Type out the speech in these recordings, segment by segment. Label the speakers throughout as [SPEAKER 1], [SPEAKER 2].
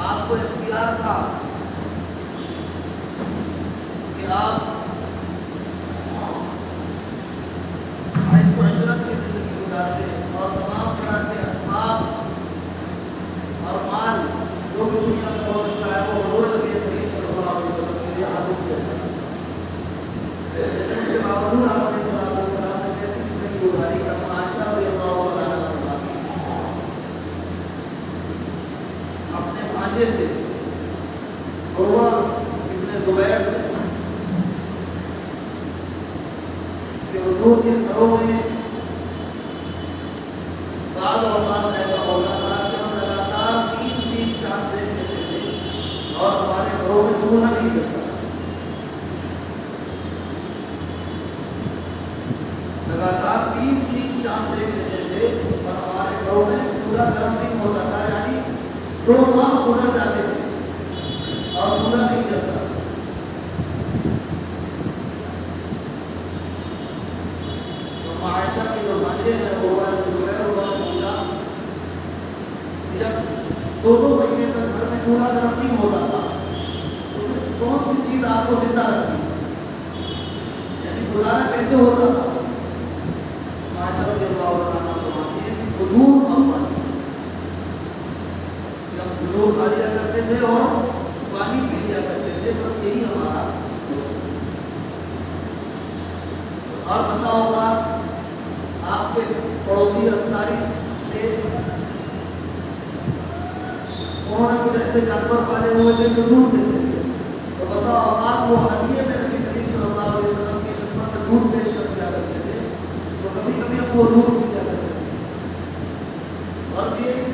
[SPEAKER 1] آپ کو اختیار تھا کہ آپ عیش و عشرت کی زندگی گزارتے اور تمام طرح کے اسباب اور مال جو بھی دنیا میں ہو سکتا ہے وہ حضور نبی کریم صلی اللہ علیہ وسلم کے لیے حاضر کیا جائے. لیکن اس کے باوجود آپ علیہ السلام نے کیسی زندگی گزاری کہ اپنا عائشہ رضی اللہ عنہا اپنے بھانجے سے عروہ ابن زبیر سے کہ حضور کے گھروں میں بعض اوقات ایسا ہوتا تھا کہ ہم لگاتار 3 چاند دیکھ لیتے تھے اور ہمارے گھروں میں چونا نہیں کرتا. لگاتار 3 چاند دیکھ لیتے تھے اور ہمارے گھروں میں چولہا گرم نہیں ہوتا تھا. یعنی 2 ماہ گزر جاتے تھے اور چولہا نہیں جلتا. تو عائشہ کے جو بھانجے ہیں وہ جب 2 مہینے تک گھر میں چولہا گرم نہیں ہوتا تھا تو کون سی چیز آپ کو زندہ رکھتی, یعنی گزارا کیسے ہوتا تھا. عائشہ رضی اللہ عنہا فرماتی ہے کہ حضور پانی جب حضور کھا لیا کرتے تھے اور پانی پی لیا کرتے تھے, بس یہی ہمارا. اور بسا اوقات آپ کے پڑوسی انصاری تھے, انہوں نے کچھ ایسے جانور پالے ہوئے تھے جو دودھ دیتے تھے, تو بسا اوقات وہ ہدیے میں نبی کریم صلی اللہ علیہ وسلم کی خدمت میں دودھ پیش کر دیا کرتے تھے. تو کبھی کبھی ہم وہ دودھ پی جا کرتے تھے.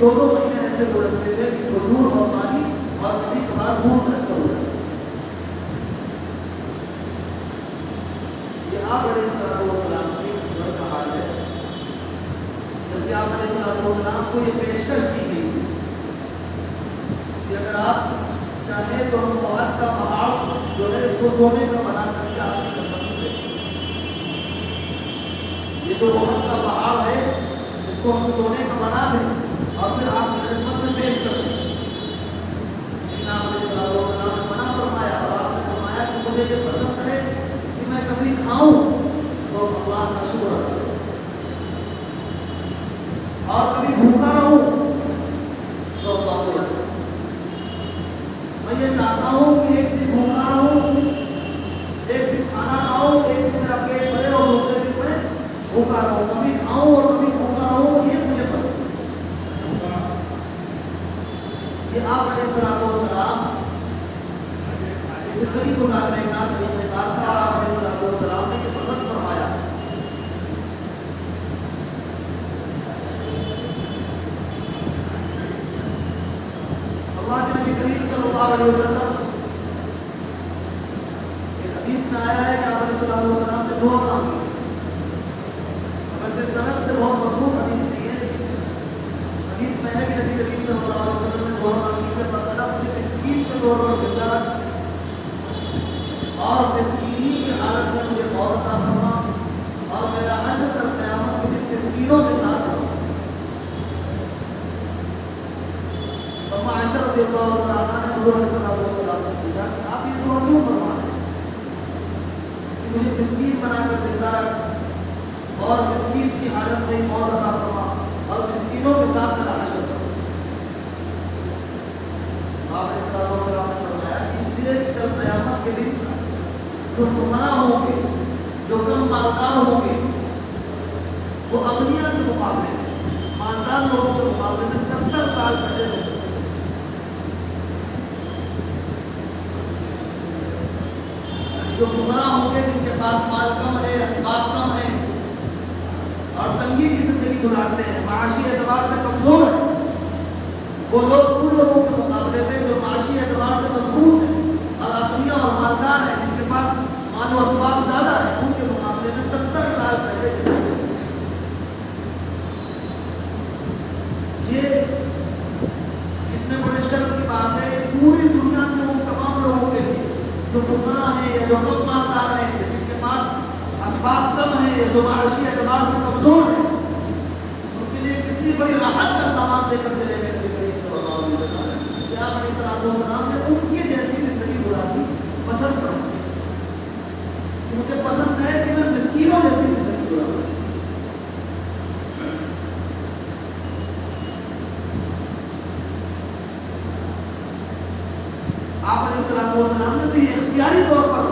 [SPEAKER 1] دو مہینے ایسے گزرتے تھے کہ کھجور اور پانی اور کبھی کبھار دودھ میسر ہو جاتا. یہ آپ علیہ السلام کی گھر کا حال ہے. جبکہ آپ علیہ السلام کو یہ پیشکش کی گئی کہ اگر آپ چاہیں تو ہم بہت کا پہاڑ جو ہے اس کو سونے کا بنا کر کے آپ کی خدمت میں پیش کریں. یہ تو بہت کا پہاڑ ہے اس کو ہم سونے کا بنا دیں اور پھر آپ کی خدمت میں پیش کر دیں. لیکن آپ علیہ السلام نے منع فرمایا اور آپ نے فرمایا کہ مجھے یہ پسند ہے کہ میں کبھی کھاؤں تو اللہ کا شکر ادا کروں اور کبھی بھوکا رہوں تو اللہ کو یاد کروں. میں یہ چاہتا ہوں کہ ایک دن بھوکا رہوں، ایک دن کھانا کھاؤں، ایک دن میرا پیٹ بھرے اور دوسرے دن میں بھوکا رہوں. کبھی کھاؤں اور کبھی بھوکا رہوں، یہ مجھے پسند ہے. یہ آپ علیہ السلام زندگی گزارنے کا طریقہ کار تھا اور آپ علیہ السلام نے یہ پسند فرمایا. اللہ کے نبی کریم صلی اللہ علیہ وسلم ایک حدیث میں آیا ہے کہ آپ علیہ السلام نے دعا مانگی. اگرچہ سند سے بہت مضبوط حدیث نہیں ہے لیکن حدیث میں ہے کہ نبی کریم صلی اللہ علیہ وسلم نے دعا مانگی کہ اللہ تعالیٰ مجھے مسکین کے طور پر زندہ رکھ اور مسکینی کی حالت میں مجھے موت عطا فرما اور میرا حشر کر قیامت کے دن مسکینوں کے ساتھ رہو. اما عائشہ رضی اللہ عنہا نے حضور علیہ السلام سے پوچھا کہ آپ یہ دعا کیوں فرما رہے ہیں کہ مجھے مسکین بنا کر زندہ رکھ اور مسکین کی حالت میں موت عطا فرما اور مسکینوں کے ساتھ میرا حشر کرو. آپ علیہ السلام نے فرمایا کہ اس لیے کہ کل قیامت کے دن جو فقراء ہوں گے، جو کم مالدار ہوں گے، وہ اغنیاء کے مقابلے میں، مالدار لوگوں کے مقابلے میں 70 سال پہلے ہوں گے. جو فقراء ہوں گے جن کے پاس مال کم ہے، اسباب کم ہے اور تنگی کی زندگی گزارتے ہیں، معاشی اعتبار سے کمزور ہیں، وہ لوگ ان لوگوں کے مقابلے میں جو معاشی اعتبار سے مضبوط ہیں اور اغنیاء اور مالدار ہیں، جن کے پاس مال و اسباب زیادہ ہے، ان کے مقابلے میں 70 سال پہلے ہیں. یہ اتنے بڑے شرف کی بات ہے کہ پوری دنیا میں وہ تمام لوگوں کے لیے جو فقراء ہیں یا جو کم مالدار ہیں یا جن کے پاس اسباب کم ہیں یا جو معاشی اعتبار سے کمزور ہیں، ان کے لیے کتنی بڑی راحت کا سامان دے کر چلے گئے صلی اللہ علیہ وسلم کہ آپ علیہ السلام نے ان کی جیسی زندگی گزارنی پسند کروں. مجھے پسند ہے کہ میں مسکینوں جیسی زندگی گزاروں. آپ علیہ السلام نے تو یہ اختیاری طور پر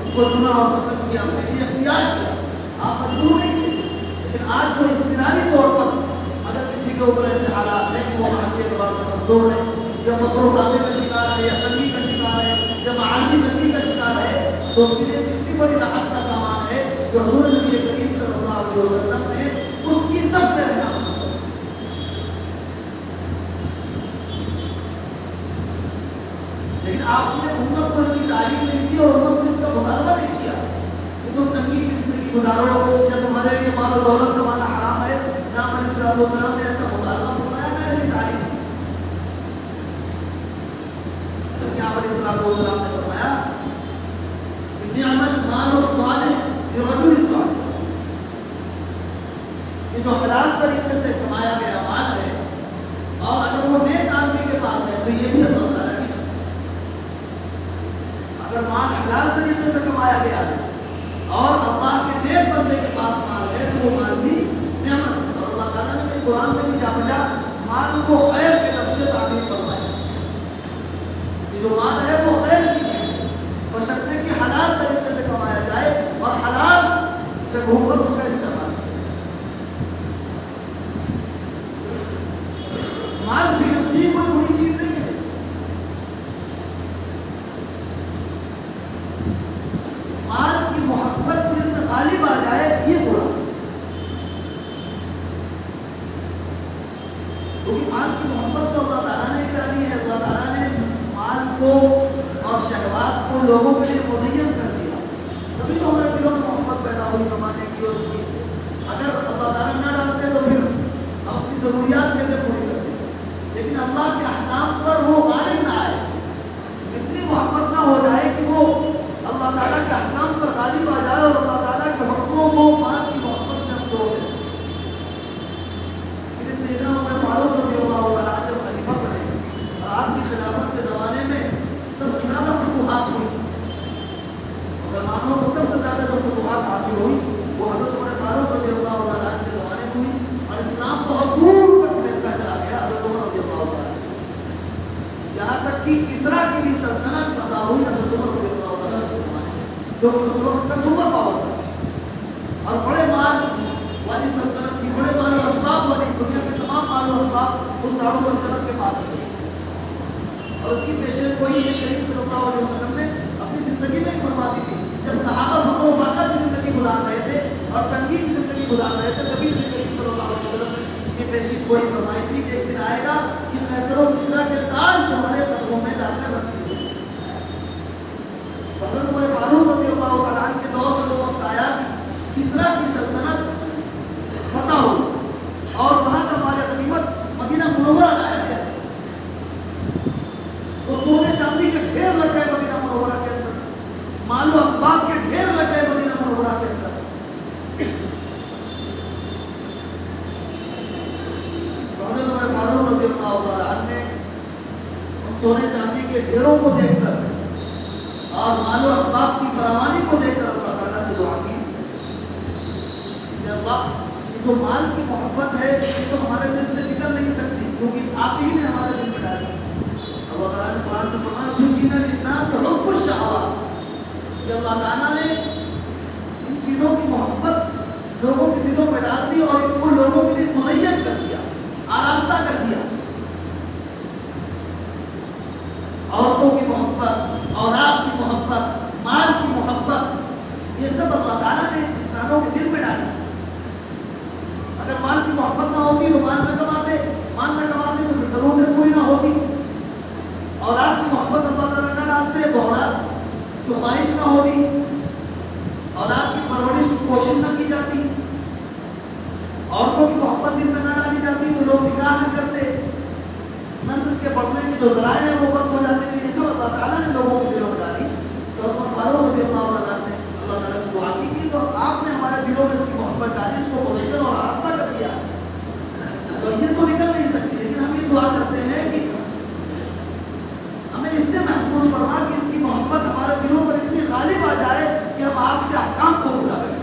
[SPEAKER 1] اس کو چنا اور پسند کیا، اپنے لیے اختیار کیا، آپ مجبور نہیں تھے. لیکن آج جو اختیاری طور پر اگر کسی کے اوپر ایسے حالات ہیں کہ وہ معاشی اعتبار سے کمزور ہے یا فقر و فاقے کا شکار ہے یا تنگی کا شکار ہے یا معاشی تنگی کا شکار ہے، تو اس کے لیے کتنی بڑی راحت کا سامان ہے کہ حضور نبی کریم صلی اللہ علیہ وسلم نے اس کی صف میں رہنا پسند کیا. لیکن آپ نے امت کو اس کی تعریف نہیں کی اور امت سے اس کا مطالبہ نہیں کیا کہ تم تنگی کی زندگی گزارو یا تمہارے لیے مال و دولت کمانا حرام ہے. نام علیہ السلام نے ایسا مطالبہ فرمایا، نہ ایسی تعریف کی. آپ علیہ السلام نے فرمایا کہ نعم المال الصالح لرجل الصالح، کہ جو حلال طریقے سے کمایا گیا مال ہے اور اگر وہ نیک آدمی کے پاس ہے تو یہ بھی اللہ تعالیٰ کی نعمت. اگر مال حلال طریقے سے کمایا گیا ہے اور اللہ کے نیک بندے کے پاس مال ہے تو وہ مال بھی نعمت ہے. اور اللہ تعالیٰ نے قرآن میں بھی جا بجا مال کو خیر کے لفظ سے تعبیر فرمایا. جو مال ہے وہ خیر کی ہے، بشرطے کہ حلال طریقے سے کمایا جائے اور حلال جگہوں پر اس کا استعمال. مال فی نفسی کوئی بری چیز نہیں ہے. مال کی محبت دل میں غالب آ جائے ان لوگوں کے لیے مزین کر دیا. تبھی تو ہمارے دلوں میں محبت پیدا ہوئی کمانے کی اور اس کی. اگر اللہ تعالیٰ نہ ڈالتے تو پھر ہم اپنی ضروریات کیسے پوری کرتے. لیکن اللہ کے احکام پر وہ غالب نہ آئے, اتنی محبت نہ ہو جائے کہ وہ اللہ تعالیٰ کے احکام پر غالب آ جائے اور اللہ تعالیٰ کے حکموں کو مال کی محبت میں ہم توڑ دیں. اس لیے سیدنا عمر فاروق رضی اللہ عنہ جب خلیفہ بنے اور آپ کی خلافت کے زمانے میں سب سے زیادہ فتوحات ہوئی, مسلمانوں کو سب سے زیادہ جو فتوحات حاصل ہوئی وہ حضرت عمر فاروق رضی اللہ عنہ کے زمانے میں ہوئی, اور اسلام بہت دور تک پھیلتا چلا گیا حضرت عمر رضی اللہ عنہ. یہاں تک کہ کسریٰ کی بھی سلطنت فتح ہوئی حضرت عمر رضی اللہ عنہ کے زمانے میں, جو اس وقت کا سپر پاور تھا اور بڑے مال والی سلطنت تھی. بڑے مال و اسباب والی, دنیا کے تمام مال و اسباب اس دارالسلطنت کے پاس تھے. اور اس کی پیشن گوئی کریم صلی اللہ علیہ وسلم نے اپنی زندگی میں فرما دی تھی. جب صحابہ فقر و فاقہ کی زندگی گزار رہے تھے اور تنگی کی زندگی گزار رہے تھے, کبھی نبی کریم صلی اللہ علیہ وسلم نے یہ پیشن گوئی فرمائی تھی کہ ایک دن آئے گا کہ قیصر و کسریٰ کے تاج تمہارے قدموں میں لا کر رکھ دیے. حضرت عمر فاروق رضی اللہ تعالیٰ عنہ کے دور میں وہ وقت آیا کہ کسریٰ کی سلطنت فتح ہوئی اور وہاں کا مال غنیمت مدینہ منورہ لایا گیا. تو سونے چاندی کے ڈھیر لگ گئے مدینہ منورہ کے اندر, مال و اسباب کے ڈھیر لگ گئے مدینہ منورہ کے اندر. حضرت عمر فاروق رضی اللہ عنہ نے ان سونے چاندی کے ڈھیروں کو دیکھ کر اور مال و اسباب کی فراوانی کو دیکھ کر اللہ تعالیٰ سے دعا کی کہ اللہ, یہ جو مال کی محبت ہے یہ تو ہمارے دل سے نکل نہیں سکتی کیونکہ آپ ہی نے ہمارے دل میں ڈالی. اللہ تعالیٰ نے قرآن میں فرمایا زُيِّنَ لِلنَّاسِ حُبُّ الشَّهَوَاتِ, کہ اللہ تعالیٰ نے ان چیزوں کی محبت لوگوں کے دلوں میں ڈال دی اور ان کو لوگوں کے لیے مزین کر دیا, آراستہ کر دیا. عورتوں کی محبت, اولاد کی محبت, مال کی محبت, یہ سب اللہ تعالیٰ نے انسانوں کے دل میں ڈالی. اگر مال کی محبت نہ ہوتی تو مال نہ کماتے, مال نہ کماتے تو پھر ضرورتیں پوری نہ ہوتی. اولاد کی محبت اللہ تعالیٰ نہ ڈالتے تو اولاد کی خواہش نہ ہوتی, اولاد کی پرورش کی کوشش نہ کی جاتی, عورتوں کی محبت دل میں نہ ڈالی جاتی تو لوگ نکاح نہ کرتے, نسل کے بڑھنے کے جو ذرائع ہیں وہ بند ہو جاتے ہیں. یہ سب اللہ تعالیٰ نے لوگوں کے دلوں میں ڈالی. تو عمر فاروق رضی اللہ عنہ نے اللہ تعالیٰ سے دعا کی تو آپ نے ہمارے دلوں میں اس کی محبت ڈالی, اس کو مزین اور آراستہ کر دیا. تو یہ تو نکل نہیں سکتی, لیکن ہم یہ دعا کرتے ہیں کہ ہمیں اس سے محفوظ فرما کہ اس کی محبت ہمارے دلوں پر اتنی غالب آ جائے کہ ہم آپ کے احکام کو پورا کریں.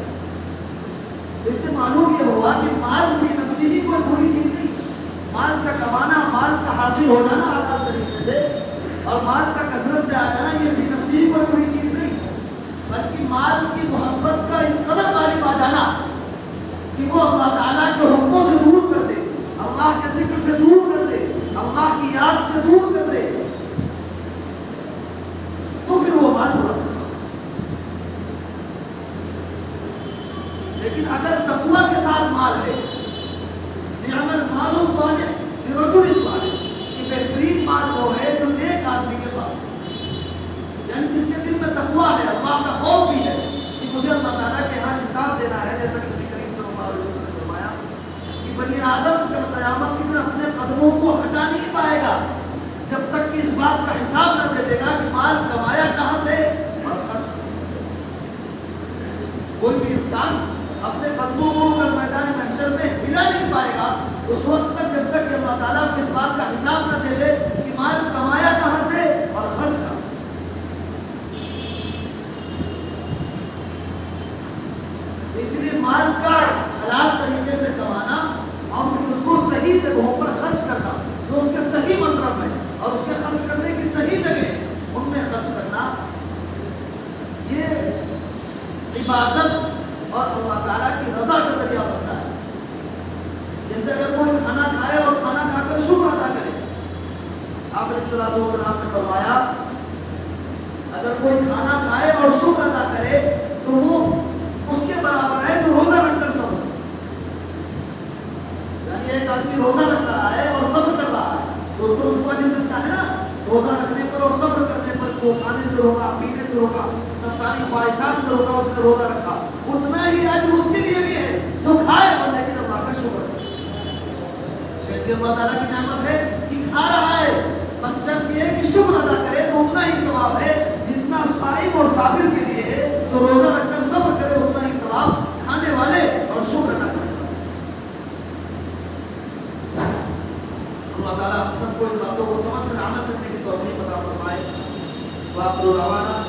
[SPEAKER 1] تو اس سے معلوم یہ ہوا کہ مال فی نفسی ہی کوئی بری چیز نہیں. مال کا کمانا, مال کا حاصل ہو جانا حلال طریقے سے اور مال کا کثرت سے آ جانا یہ فی نفسی ہی کوئی بری چیز نہیں, بلکہ مال کی محبت کا اس قدر غالب آ جانا کہ وہ اللہ تعالیٰ کے حکموں سے دور کر دے, اللہ کے ذکر سے دور کر دے, اللہ کی یاد سے دور کر دے, تو پھر وہ مال برا. لیکن اگر تقویٰ کے ساتھ مال ہے, نعم المال الصالح لرجل صالح, کہ بہترین مال وہ ہے جو نیک آدمی کے پاس ہے, یعنی جس کے دل میں تقویٰ ہے, اللہ کا خوف بھی ہے کہ مجھے اللہ تعالیٰ کے ہاں حساب دینا ہے. جیسا کہ نبی کریم صلی اللہ علیہ وسلم نے فرمایا کہ بنی آدم کل قیامت کے دن اپنے قدموں کو ہٹا نہیں پائے گا جب تک کہ اس بات کا حساب نہ دے دے گا کہ مال کمایا کہاں سے اور خرچ. کوئی بھی انسان اپنے قدموں کو کل میدان محشر میں ہلا نہیں پائے گا اس وقت تک جب تک کہ اللہ تعالیٰ کو اس بات کا حساب نہ دے دے کہ مال کمایا کہاں سے اور خرچ کہاں. اس لیے مال کا حلال طریقے سے کمانا اور پھر اس کو صحیح جگہوں پر خرچ کرنا جو اس کے صحیح مصرف ہے اور اس کے خرچ کرنے کی صحیح جگہ ان میں خرچ کرنا, یہ عبادت اور اللہ تعالیٰ کی رضا کا ذریعہ بنتا ہے. جیسے اگر کوئی کھانا کھائے اور کھانا کھا کر شکر ادا کرے, آپ علیہ السلام نے فرمایا اگر کوئی کھانا کھائے اور شکر ادا کرے تو وہ اس کے برابر ہے جو روزہ رکھ کر صبر. یعنی ایک آدمی روزہ رکھ رہا ہے اور صبر کر رہا ہے تو اس کو اجر ملتا ہے نا, روزہ رکھنے پر اور صبر کرنے پر, وہ کھانے سے روکا, پینے سے روکا، نفسانی خواہشات سے روکا، اس نے روزہ رکھا، اتنا ہی اجر اس کے لیے بھی ہے جو کھائے اور لیکن اللہ کا شکر کرے۔ کیسی اللہ تعالیٰ کی نعمت ہے کہ کھا رہا ہے، بس شرط یہ ہے کہ شکر ادا کرے تو اتنا ہی ثواب ہے جتنا صائم اور صابر کے لیے ہے، جو روزہ رکھ کر صبر کرے اتنا ہی ثواب کھانے والے اور شکر ادا کرنے والے۔ اللہ تعالیٰ ہم سب کو ان باتوں کو سمجھ کر عمل کرنے کی توفیق عطا فرمائے۔ وآخر دعوانا